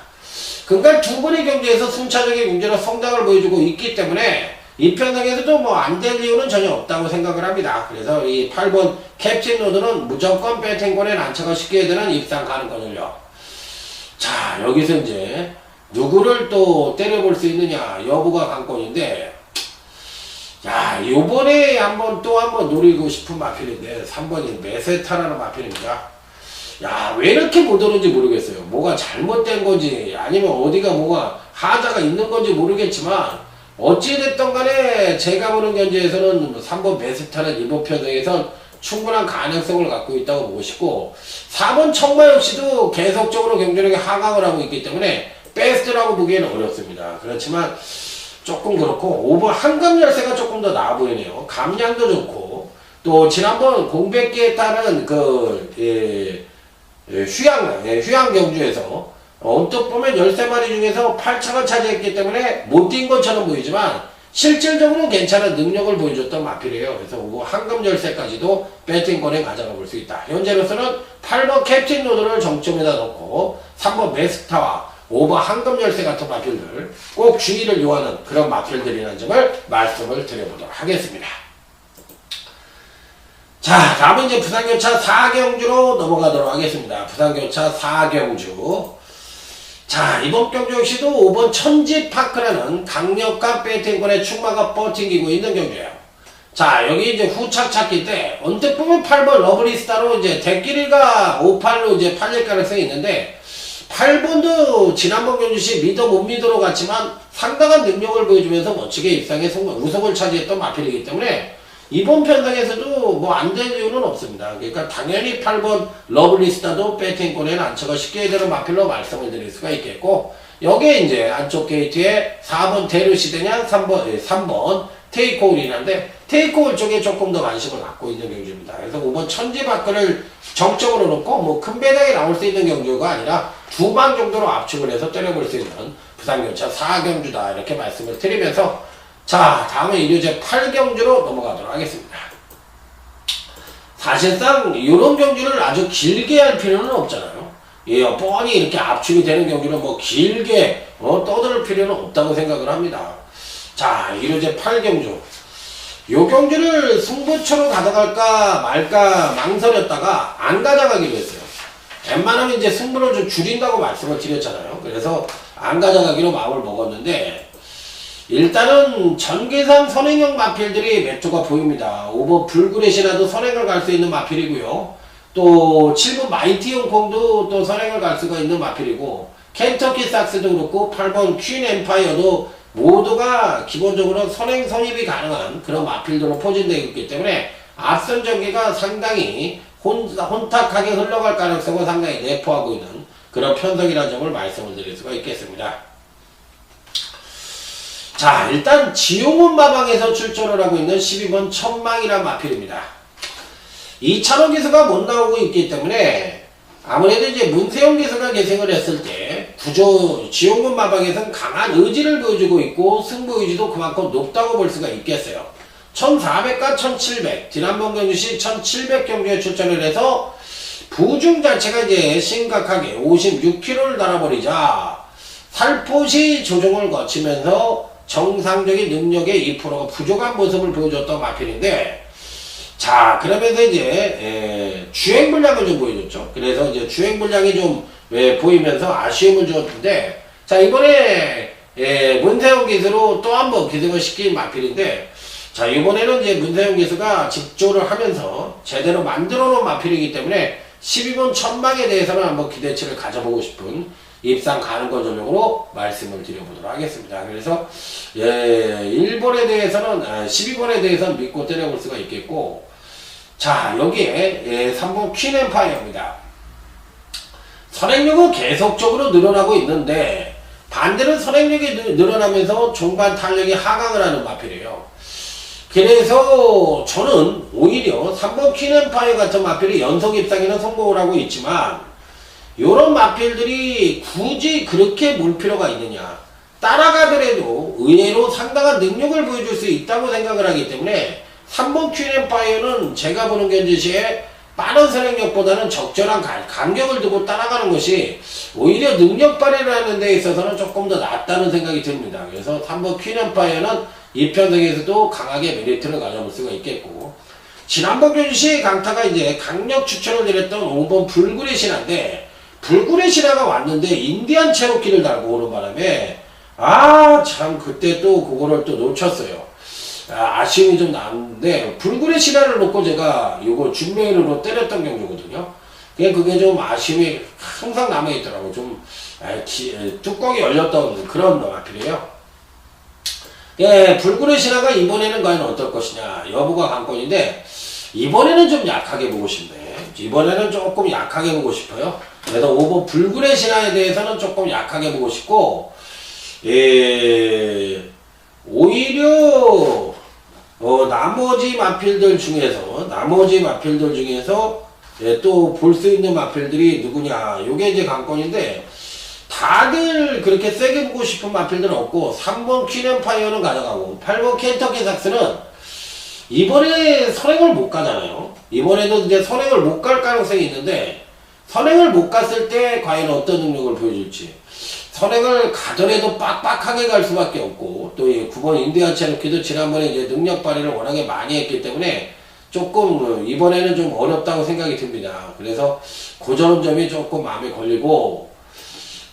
그러니까 두 번의 경기에서 순차적인 문제로 성장을 보여주고 있기 때문에 이 편성에서도 뭐 안 될 이유는 전혀 없다고 생각을 합니다. 그래서 이 8번 캡틴 로드는 무조건 배팅권에 안착을 시켜야 되는 입상 가능권을요. 자, 여기서 이제 누구를 또 때려볼 수 있느냐 여부가 관건인데 야, 요번에 또 한번 노리고 싶은 마필인데 3번이 메세타라는 마필입니다. 야, 왜 이렇게 못 오는지 모르겠어요. 뭐가 잘못된 건지 아니면 어디가 뭐가 하자가 있는 건지 모르겠지만 어찌됐든 간에 제가 보는 견제에서는 3번 메세타는 이번 편성에선 충분한 가능성을 갖고 있다고 보고 싶고 4번 청마 역시도 계속적으로 경쟁력에 하강을 하고 있기 때문에 베스트라고 보기에는 어렵습니다. 그렇지만 조금 그렇고 5번 한금 열쇠가 조금 더 나아 보이네요. 감량도 좋고 또 지난번 공백기에 따른 휴양 경주에서 언뜻 보면 13마리 중에서 8차가 차지했기 때문에 못 뛴 것처럼 보이지만 실질적으로 괜찮은 능력을 보여줬던 마필이에요. 그래서 5번 한금 열쇠까지도 배팅권에 가져가 볼 수 있다. 현재로서는 8번 캡틴 로드를 정점에다 놓고 3번 메스타와 5번 한금 열쇠 같은 마필들 꼭 주의를 요하는 그런 마필들이라는 점을 말씀을 드려보도록 하겠습니다. 자, 다음은 이제 부산교차 4경주로 넘어가도록 하겠습니다. 부산교차 4경주. 자, 이번 경주 역시도 5번 천지파크라는 강력한 배팅권의 충마가 버팅기고 있는 경주예요. 자, 여기 이제 후착 찾기 때 언뜻 보면 8번 러브리스타로 이제 대끼리가 58로 이제 팔릴 가능성이 있는데 8번도 지난번 경주시 믿어 못 믿어로 갔지만 상당한 능력을 보여주면서 멋지게 입상에 우승을 차지했던 마필이기 때문에 이번 편성에서도 뭐 안 될 이유는 없습니다. 그러니까 당연히 8번 러블리스타도 배팅권에는 안착을 시켜야 되는 마필로 말씀을 드릴 수가 있겠고 여기에 이제 안쪽 게이트에 4번 데르시대냐 3번 테이크홀이란데 테이크홀 쪽에 조금 더 관심을 갖고 있는 경주입니다. 그래서 5번 천지바크를 정적으로 놓고 뭐 큰 배당이 나올 수 있는 경주가 아니라 두 방 정도로 압축을 해서 때려볼 수 있는 부산교차 4경주다 이렇게 말씀을 드리면서 자, 다음은 일요제 8경주로 넘어가도록 하겠습니다. 사실상 이런 경주를 아주 길게 할 필요는 없잖아요. 예, 뻔히 이렇게 압축이 되는 경주는 뭐 길게 떠들 필요는 없다고 생각을 합니다. 자, 일요제 8경주. 요 경주를 승부처로 가져갈까 말까 망설였다가 안 가져가기로 했어요. 웬만하면 이제 승부를 좀 줄인다고 말씀을 드렸잖아요. 그래서 안 가져가기로 마음을 먹었는데 일단은 전계상 선행형 마필들이 몇 조가 보입니다. 5번 불그레시나도 선행을 갈 수 있는 마필이고요. 또 7번 마이티 홍콩도 또 선행을 갈 수가 있는 마필이고 켄터키 삭스도 그렇고 8번 퀸 엠파이어도 모두가 기본적으로 선행 선입이 가능한 그런 마필들로 포진되어 있기 때문에 앞선 전개가 상당히 혼탁하게 흘러갈 가능성을 상당히 내포하고 있는 그런 편성이라는 점을 말씀을 드릴 수가 있겠습니다. 자, 일단 지용훈 마방에서 출전을 하고 있는 12번 천망이란 마필입니다. 2차원 기수가 못 나오고 있기 때문에 아무래도 이제 문세영 기수가 계승을 했을 때 지용훈 마방에서는 강한 의지를 보여주고 있고 승부 의지도 그만큼 높다고 볼 수가 있겠어요. 1400과 1700, 지난번 경주시 1700 경주에 출전을 해서 부중 자체가 이제 심각하게 56kg를 달아버리자 살포시 조정을 거치면서 정상적인 능력의 2%가 부족한 모습을 보여줬던 마필인데, 자, 그러면서 이제 주행 분량을 좀 보여줬죠. 그래서 이제 주행 분량이 좀 보이면서 아쉬움을 주었는데, 자, 이번에 문세영 기수로 또 한 번 기승을 시킨 마필인데, 자, 이번에는 이제 문세영 기수가 직조를 하면서 제대로 만들어 놓은 마필이기 때문에 12번 천망에 대해서는 한번 기대치를 가져보고 싶은 입상 가능권 전용으로 말씀을 드려보도록 하겠습니다. 그래서 1번에 대해서는 12번에 대해서는 믿고 때려볼 수가 있겠고, 자, 여기에 3번 퀸앤파이어입니다. 선행력은 계속적으로 늘어나고 있는데 반대로 선행력이 늘어나면서 종반 탄력이 하강을 하는 마필이에요. 그래서 저는 오히려 3번 퀸앤파이어 같은 마필이 연속 입상에는 성공을 하고 있지만 요런 마필들이 굳이 그렇게 몰 필요가 있느냐, 따라가더라도 의외로 상당한 능력을 보여줄 수 있다고 생각을 하기 때문에 3번 퀸앤파이어는 제가 보는 견주시에 빠른 선행력보다는 적절한 간격을 두고 따라가는 것이 오히려 능력 발휘를 하는 데 있어서는 조금 더 낫다는 생각이 듭니다. 그래서 3번 퀸앤파이어는 이 편성에서도 강하게 메리트를 가져볼 수가 있겠고, 지난번 견주시 강타가 이제 강력 추천을 드렸던 5번 불굴의 신화인데, 불굴의 신화가 왔는데 인디안 체로키를 달고 오는 바람에 참 그때 또 그거를 또 놓쳤어요. 아쉬움이 좀 나는데, 불굴의 신화를 놓고 제가 요거 준메인으로 때렸던 경우거든요. 그게 좀 아쉬움이 항상 남아있더라고. 좀 뚜껑이 열렸던 그런 마필이에요. 불굴의 신화가 이번에는 과연 어떨 것이냐 여부가 관건인데, 이번에는 좀 약하게 보고 싶네. 이번에는 조금 약하게 보고 싶어요. 그래서 5번 불굴의 신화에 대해서는 조금 약하게 보고 싶고, 오히려 나머지 마필들 중에서 또 볼 수 있는 마필들이 누구냐, 요게 이제 관건인데, 다들 그렇게 세게 보고 싶은 마필들은 없고 3번 퀸앤파이어는 가져가고 8번 켄터키 삭스는 이번에 선행을 못 가잖아요. 이번에도 이제 선행을 못 갈 가능성이 있는데, 선행을 못 갔을 때 과연 어떤 능력을 보여줄지, 선행을 가더라도 빡빡하게 갈 수밖에 없고, 또 9번 인디안 체로키도 지난번에 이제 능력 발휘를 워낙에 많이 했기 때문에 조금 이번에는 좀 어렵다고 생각이 듭니다. 그래서 고전 점이 조금 마음에 걸리고,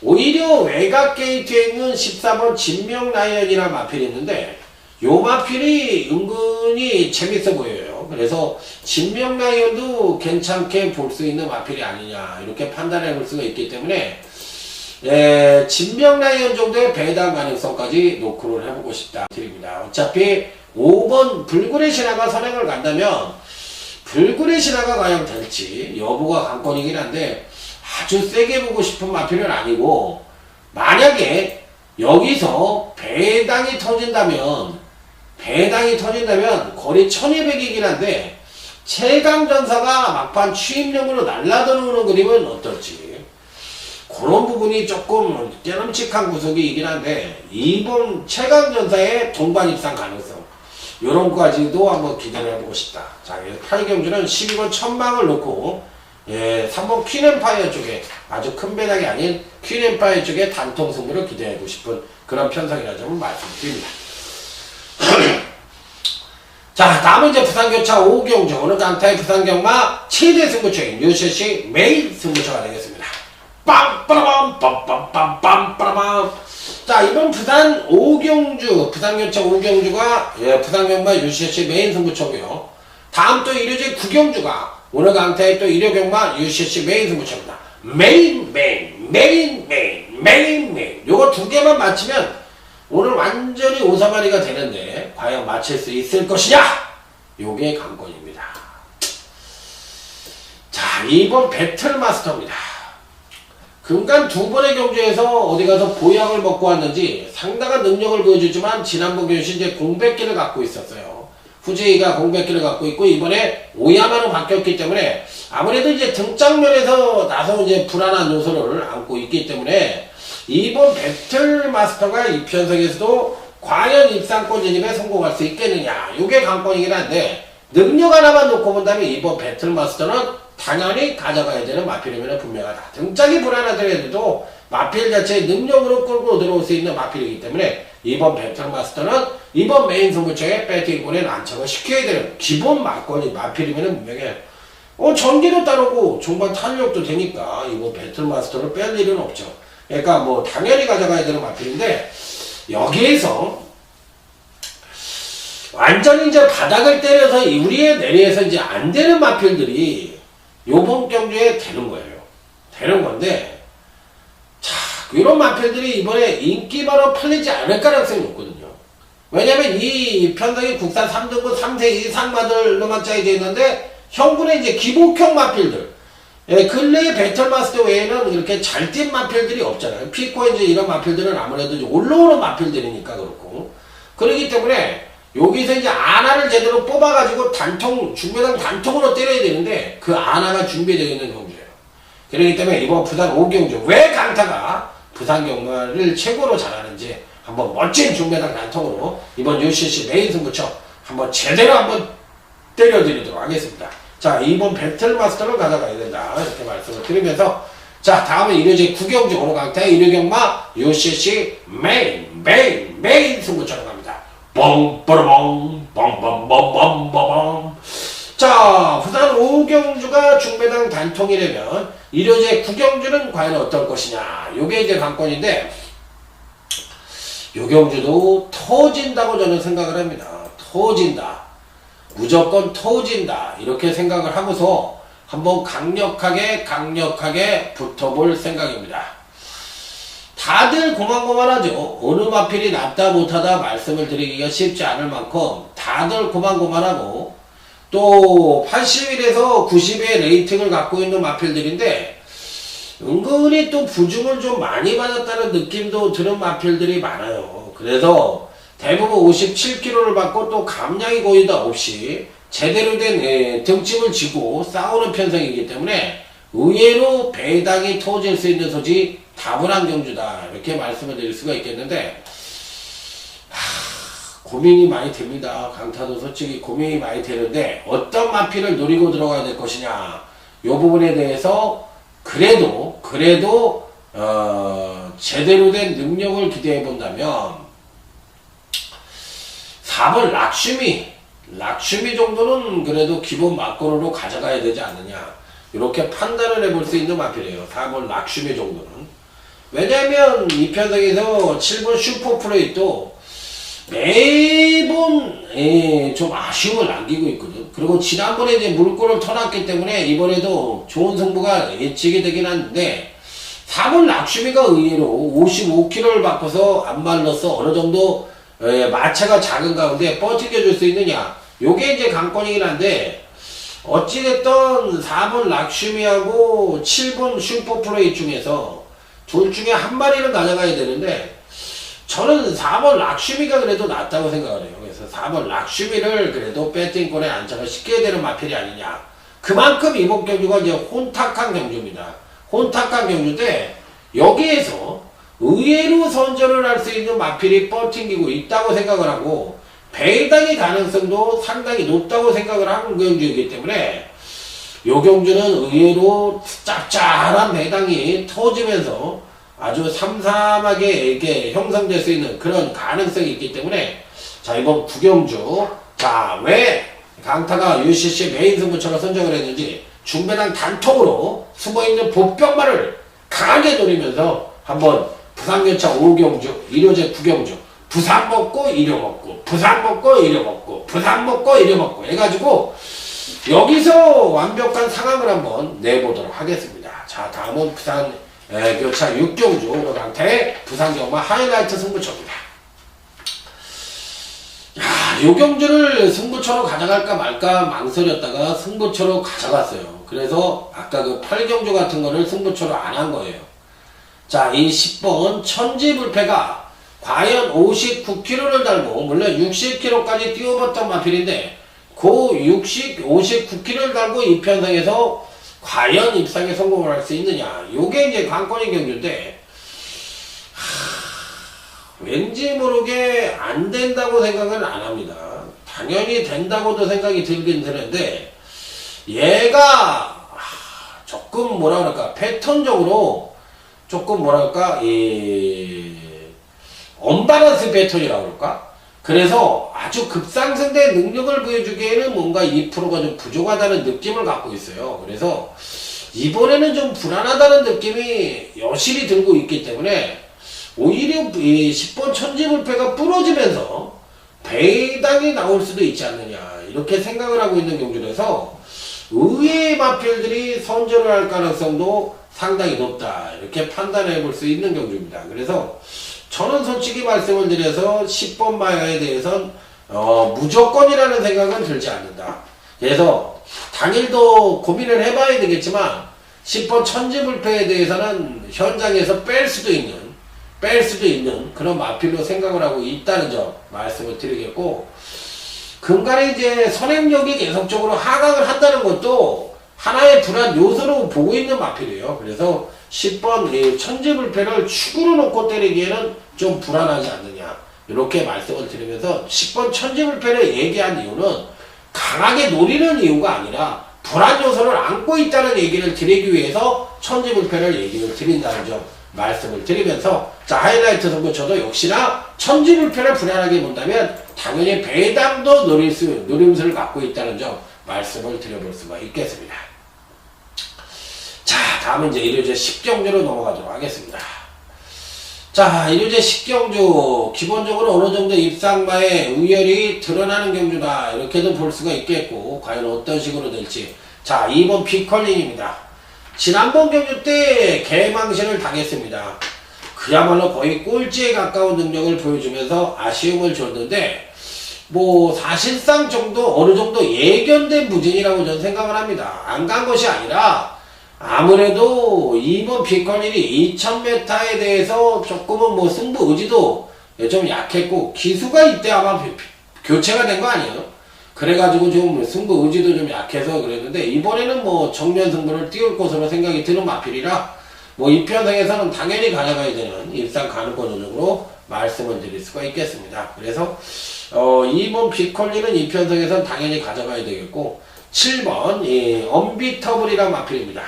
오히려 외곽 게이트에 있는 14번 진명라이언이라는 마필이 있는데, 요 마필이 은근히 재밌어 보여요. 그래서 진명라이언도 괜찮게 볼 수 있는 마필이 아니냐 이렇게 판단해 볼 수가 있기 때문에 진명라이언 정도의 배당 가능성까지 노크를 해보고 싶다 드립니다. 어차피 5번 불굴의 신화가 선행을 간다면 불굴의 신화가 과연 될지 여부가 관건이긴 한데, 아주 세게 보고 싶은 마필은 아니고, 만약에 여기서 배당이 터진다면 거리 1200이긴 한데 최강전사가 막판 취임령으로 날라들어오는 그림은 어떨지, 그런 부분이 조금 깨름칙한 구석이긴 한데, 이번 최강전사의 동반 입상 가능성 요런 거까지도 한번 기대를 해보고 싶다. 자, 8경주는 12번 천망을 놓고 3번 퀸앤파이어 쪽에 아주 큰 배당이 아닌 퀸앤파이어 쪽에 단통 승부를 기대해보고 싶은 그런 편성이라는 점을 말씀드립니다. 자, 다음은 이제 부산교차 5경주, 오늘 강타의 부산경마 최대 승부처인 뉴시시 메인 승부처가 되겠습니다. 빰빠라밤 빰빰빰빰빰빰. 자, 이번 부산 5경주, 부산교차 5경주가 부산경마 뉴시시 메인 승부처고요. 다음 또 일요일 9경주가 오늘 강타의 또 일요경마 UCC 메인 승부처입니다. 메인. 요거 두 개만 맞히면 오늘 완전히 오사마리가 되는데, 과연 맞힐 수 있을 것이냐? 요게 관건입니다. 자, 2번 배틀마스터입니다. 금간 두 번의 경주에서 어디 가서 보약을 먹고 왔는지 상당한 능력을 보여주지만 지난번 경주 이제 공백기를 갖고 있었어요. 후지가 공백기를 갖고 있고 이번에 오야마로 바뀌었기 때문에 아무래도 이제 등장면에서 나서 이제 불안한 요소를 안고 있기 때문에 이번 배틀 마스터가 이 편성에서도 과연 입상권 진입에 성공할 수 있겠느냐, 이게 관건이긴 한데 능력 하나만 놓고 본다면 이번 배틀 마스터는 당연히 가져가야 되는 마필이면 분명하다. 등짝이 불안하더라도 마필 자체의 능력으로 끌고 들어올 수 있는 마필이기 때문에 이번 배틀 마스터는 이번 메인 승부처에 배팅권에 난착을 시켜야 되는 기본 마건이 마필이면 분명해. 전기도 따르고 종반 탄력도 되니까 이번 배틀 마스터를 뺄 일은 없죠. 그러니까 뭐 당연히 가져가야 되는 마필인데 여기에서 완전히 이제 바닥을 때려서 우리의 내리에서 이제 안 되는 마필들이 요번 경주에 되는 거예요. 되는 건데, 자, 이런 마필들이 이번에 인기바로 팔리지 않을 가능성이 높거든요. 왜냐면 이 편성이 국산 3등급 3세 이상 마들로만 짜여져 있는데, 형군의 이제 기복형 마필들, 근래의 배틀마스터 외에는 이렇게 잘 뛴 마필들이 없잖아요. 피코 이제 이런 마필들은 아무래도 이제 올라오는 마필들이니까 그렇고. 그렇기 때문에, 여기서 이제 아나를 제대로 뽑아가지고 중매당 단통으로 때려야 되는데 그 아나가 준비되어 있는 경주예요. 그렇기 때문에 이번 부산 5경주 왜 강타가 부산 경마를 최고로 잘하는지 한번 멋진 중매당 단통으로 이번 UCC 메인 승부처 한번 제대로 한번 때려드리도록 하겠습니다. 자, 이번 배틀마스터를 가져가야 된다, 이렇게 말씀을 드리면서 자, 다음에 일요제 9경주 오늘 강타의 일요경마 UCC 메인 승부처로 갑니다. 뻥빠라뻥 뻥뻥뻥뻥뻥. 자, 부산 5경주가 중매당 단통이라면 일요제 9경주는 과연 어떨 것이냐, 요게 이제 관건인데 요 경주도 터진다고 저는 생각을 합니다. 터진다, 무조건 터진다, 이렇게 생각을 하고서 한번 강력하게 붙어볼 생각입니다. 다들 고만고만하죠. 어느 마필이 낫다 못하다 말씀을 드리기가 쉽지 않을 만큼 다들 고만고만하고 또 80일에서 90의 레이팅을 갖고 있는 마필들인데 은근히 또 부중을 좀 많이 받았다는 느낌도 드는 마필들이 많아요. 그래서 대부분 57kg를 받고 또 감량이 거의 다 없이 제대로 된 등짐을 지고 싸우는 편성이기 때문에 의외로 배당이 터질 수 있는 소지 다분한 경주다, 이렇게 말씀을 드릴 수가 있겠는데 고민이 많이 됩니다. 강타도 솔직히 고민이 많이 되는데 어떤 마필을 노리고 들어가야 될 것이냐, 이 부분에 대해서 그래도 제대로 된 능력을 기대해 본다면 4번 락슈미 정도는 그래도 기본 막걸리로 가져가야 되지 않느냐, 이렇게 판단을 해볼 수 있는 마필이에요. 4번 락슈미 정도는. 왜냐면 이 편성에서 7번 슈퍼프레이도 매번 좀 아쉬움을 남기고 있거든. 그리고 지난번에 이제 물꼬를 터놨기 때문에 이번에도 좋은 승부가 예측이 되긴 한데 4번 락슈미가 의외로 55kg를 바꿔서 안 말라서 어느 정도 마차가 작은 가운데 버티겨줄 수 있느냐, 요게 이제 관건이긴 한데 어찌됐든 4번 락슈미하고 7번 슈퍼플레이 중에서 둘 중에 한 마리는 가져가야 되는데 저는 4번 락슈미가 그래도 낫다고 생각을 해요. 그래서 4번 락슈미를 그래도 배팅권에 안착을 시켜야 되는 마필이 아니냐. 그만큼 이번 경주가 이제 혼탁한 경주입니다. 혼탁한 경주인데 여기에서 의외로 선전을 할 수 있는 마필이 버팅기고 있다고 생각을 하고 배당의 가능성도 상당히 높다고 생각을 하는 경주이기 때문에 이 경주는 의외로 짭짤한 배당이 터지면서 아주 삼삼하게 이렇게 형성될 수 있는 그런 가능성이 있기 때문에 자, 이번 9경주 자, 왜 강타가 UCC 메인 승부처럼 선정을 했는지 중배당 단통으로 숨어있는 보병마를 강하게 노리면서 한번 부산열차 5경주, 일요제 9경주 부산 먹고 일요 먹고 부산 먹고 일요 먹고 부산 먹고 일요 먹고 해가지고 여기서 완벽한 상황을 한번 내보도록 하겠습니다. 자, 다음은 부산 교차 6경주 오늘 강타의 부산경마 하이라이트 승부처입니다. 야, 요 경주를 승부처로 가져갈까 말까 망설였다가 승부처로 가져갔어요. 그래서 아까 그 8경주 같은 거를 승부처로 안 한 거예요. 자, 이 10번 천지불패가 과연 59kg를 달고 물론 60kg까지 뛰어봤던 마필인데 그 59kg를 달고 이편성에서 과연 입상에 성공을 할 수 있느냐, 요게 이제 관건인 경주인데 왠지 모르게 안 된다고 생각은 안 합니다. 당연히 된다고도 생각이 들긴 드는데 얘가 조금 뭐라 그럴까, 패턴적으로 조금 뭐랄까, 언밸런스 패턴이라고 그럴까? 그래서 아주 급상승된 능력을 보여주기에는 뭔가 2%가 좀 부족하다는 느낌을 갖고 있어요. 그래서 이번에는 좀 불안하다는 느낌이 여실히 들고 있기 때문에 오히려 이 10번 천지불패가 부러지면서 배당이 나올 수도 있지 않느냐, 이렇게 생각을 하고 있는 경주라서 의외의 마필들이 선전을 할 가능성도 상당히 높다, 이렇게 판단해 볼 수 있는 경주입니다. 그래서 저는 솔직히 말씀을 드려서 10번 마야에 대해서는 무조건이라는 생각은 들지 않는다. 그래서 당일도 고민을 해봐야 되겠지만 10번 천지불패에 대해서는 현장에서 뺄 수도 있는 그런 마필로 생각을 하고 있다는 점 말씀을 드리겠고, 금간에 이제 선행력이 계속적으로 하강을 한다는 것도 하나의 불안 요소로 보고 있는 마필이에요. 그래서 10번 천지불패를 축으로 놓고 때리기에는 좀 불안하지 않느냐, 이렇게 말씀을 드리면서 10번 천지불패를 얘기한 이유는 강하게 노리는 이유가 아니라 불안 요소를 안고 있다는 얘기를 드리기 위해서 천지불패를 얘기를 드린다는 점 말씀을 드리면서, 자, 하이라이트 선거 저도 역시나 천지불패를 불안하게 본다면 당연히 배당도 노림수를 갖고 있다는 점 말씀을 드려볼 수가 있겠습니다. 자, 다음은 이제 일요제 10경주로 넘어가도록 하겠습니다. 자, 일요제 10경주 기본적으로 어느 정도 입상마의 의열이 드러나는 경주다, 이렇게도 볼 수가 있겠고, 과연 어떤 식으로 될지. 자, 2번 피컬린입니다. 지난번 경주 때 개망신을 당했습니다. 그야말로 거의 꼴찌에 가까운 능력을 보여주면서 아쉬움을 줬는데, 뭐 사실상 어느 정도 예견된 무진이라고 저는 생각을 합니다. 안 간 것이 아니라 아무래도 2번 피컬린이 2000m에 대해서 조금은 뭐 승부 의지도 좀 약했고, 기수가 이때 아마 교체가 된 거 아니에요? 그래가지고 좀 승부 의지도 좀 약해서 그랬는데, 이번에는 뭐 정면 승부를 띄울 것으로 생각이 드는 마필이라 뭐 이 편성에서는 당연히 가져가야 되는 입상 가능권 조정으로 말씀을 드릴 수가 있겠습니다. 그래서 2번 피컬리는 이 편성에서는 당연히 가져가야 되겠고, 7번 언비터블이란 마필입니다.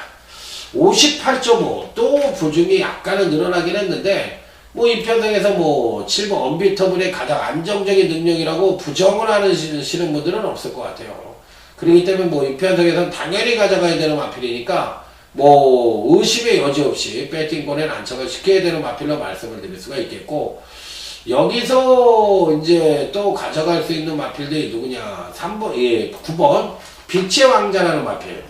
58.5 또 부중이 약간은 늘어나긴 했는데, 뭐 이 편성에서 뭐 7번 언비터블의 가장 안정적인 능력이라고 부정을 하시는 분들은 없을 것 같아요. 그렇기 때문에 뭐 이 편성에서는 당연히 가져가야 되는 마필이니까 뭐 의심의 여지 없이 배팅권에 안착을 시켜야 되는 마필로 말씀을 드릴 수가 있겠고, 여기서 이제 또 가져갈 수 있는 마필들이 누구냐, 9번 빛의 왕자라는 마필.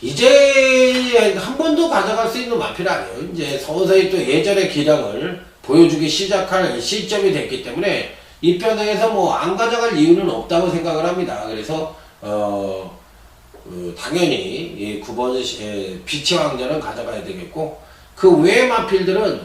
이제 한 번도 가져갈 수 있는 마필 아니에요. 이제 서서히 또 예전의 기량을 보여주기 시작할 시점이 됐기 때문에 이 편에서 뭐 안 가져갈 이유는 없다고 생각을 합니다. 그래서 당연히 이 9번 빛의 왕자는 가져가야 되겠고, 그 외의 마필들은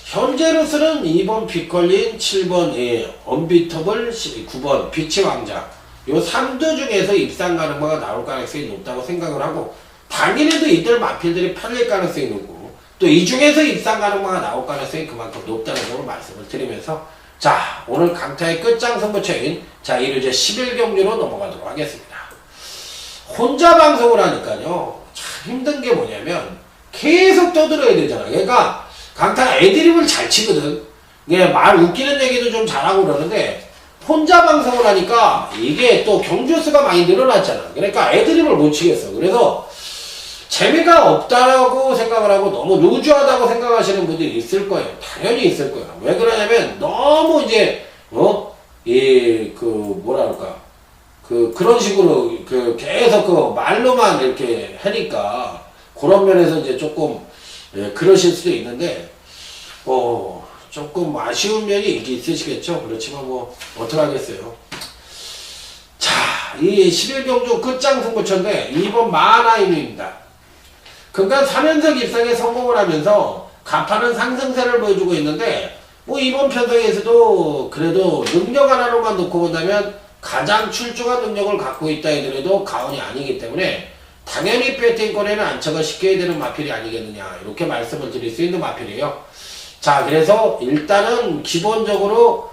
현재로서는 2번 피컬린, 7번 언비터블, 9번 빛의 왕자, 요 3두 중에서 입상 가능성가 나올 가능성이 높다고 생각을 하고, 당일에도 이들 마필들이 팔릴 가능성이 높고, 또 이 중에서 입상 가능성가 나올 가능성이 그만큼 높다는 점을 말씀을 드리면서, 자, 오늘 강타의 끝장 선보처인 자, 일요제 11경주로 넘어가도록 하겠습니다. 혼자 방송을 하니까요, 참 힘든 게 뭐냐면 계속 떠들어야 되잖아요. 그러니까 강타가 애드립을 잘 치거든. 말 웃기는 얘기도 좀 잘하고 그러는데, 혼자 방송을 하니까 이게 또 경주수가 많이 늘어났잖아. 그러니까 애드립을 못 치겠어. 그래서 재미가 없다고 생각을 하고 너무 루즈하다고 생각하시는 분들이 있을 거예요. 당연히 있을 거예요. 왜 그러냐면 너무 이제 그런 식으로 계속 말로만 이렇게 하니까 그런 면에서 이제 조금 그러실 수도 있는데 조금 아쉬운 면이 있으시겠죠. 그렇지만 뭐 어떡하겠어요. 자, 이 11경주 끝장 승부처인데 2번 마하나임입니다. 그간 3연속 입상에 성공을 하면서 가파른 상승세를 보여주고 있는데 뭐 이번 편성에서도 그래도 능력 하나로만 놓고 본다면 가장 출중한 능력을 갖고 있다 하더라도 가언이 아니기 때문에 당연히 배팅권에는 안착을 시켜야 되는 마필이 아니겠느냐 이렇게 말씀을 드릴 수 있는 마필이에요. 자, 그래서 일단은 기본적으로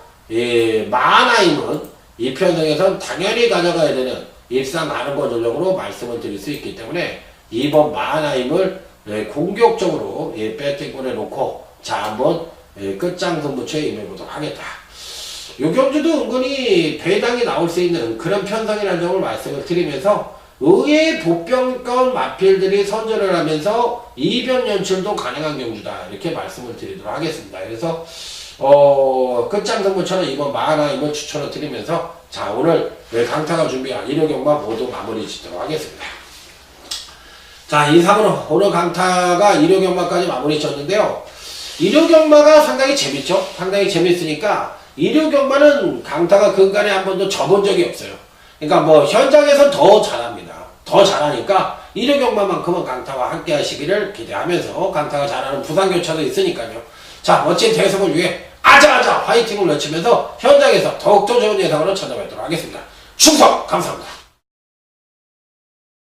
마하나임은 이 편성에선 당연히 가져가야 되는 일상 가능권 전력으로 말씀을 드릴 수 있기 때문에 이번 마하나임을 공격적으로 배팅권에 놓고 자 한번 끝장 승부처에 임해보도록 하겠다. 요 경주도 은근히 배당이 나올 수 있는 그런 편성이라는 점을 말씀을 드리면서 의외의 보병권 마필들이 선전을 하면서 이변 연출도 가능한 경주다 이렇게 말씀을 드리도록 하겠습니다. 그래서 끝장 승부처는 이번 마하나임을 추천을 드리면서 자 오늘 강타가 준비한 일요경마 모두 마무리 짓도록 하겠습니다. 자, 이상으로 오늘 강타가 일요경마까지 마무리 졌는데요. 일요경마가 상당히 재밌죠? 상당히 재밌으니까 일요경마는 강타가 근간에 한 번도 져본 적이 없어요. 그러니까 뭐 현장에서 더 잘합니다. 더 잘하니까 일요경마만큼은 강타와 함께 하시기를 기대하면서 강타가 잘하는 부산교차도 있으니까요. 자, 멋진 대성을 위해 아자아자 화이팅을 외치면서 현장에서 더욱더 좋은 예상으로 찾아뵙도록 하겠습니다. 충성! 감사합니다.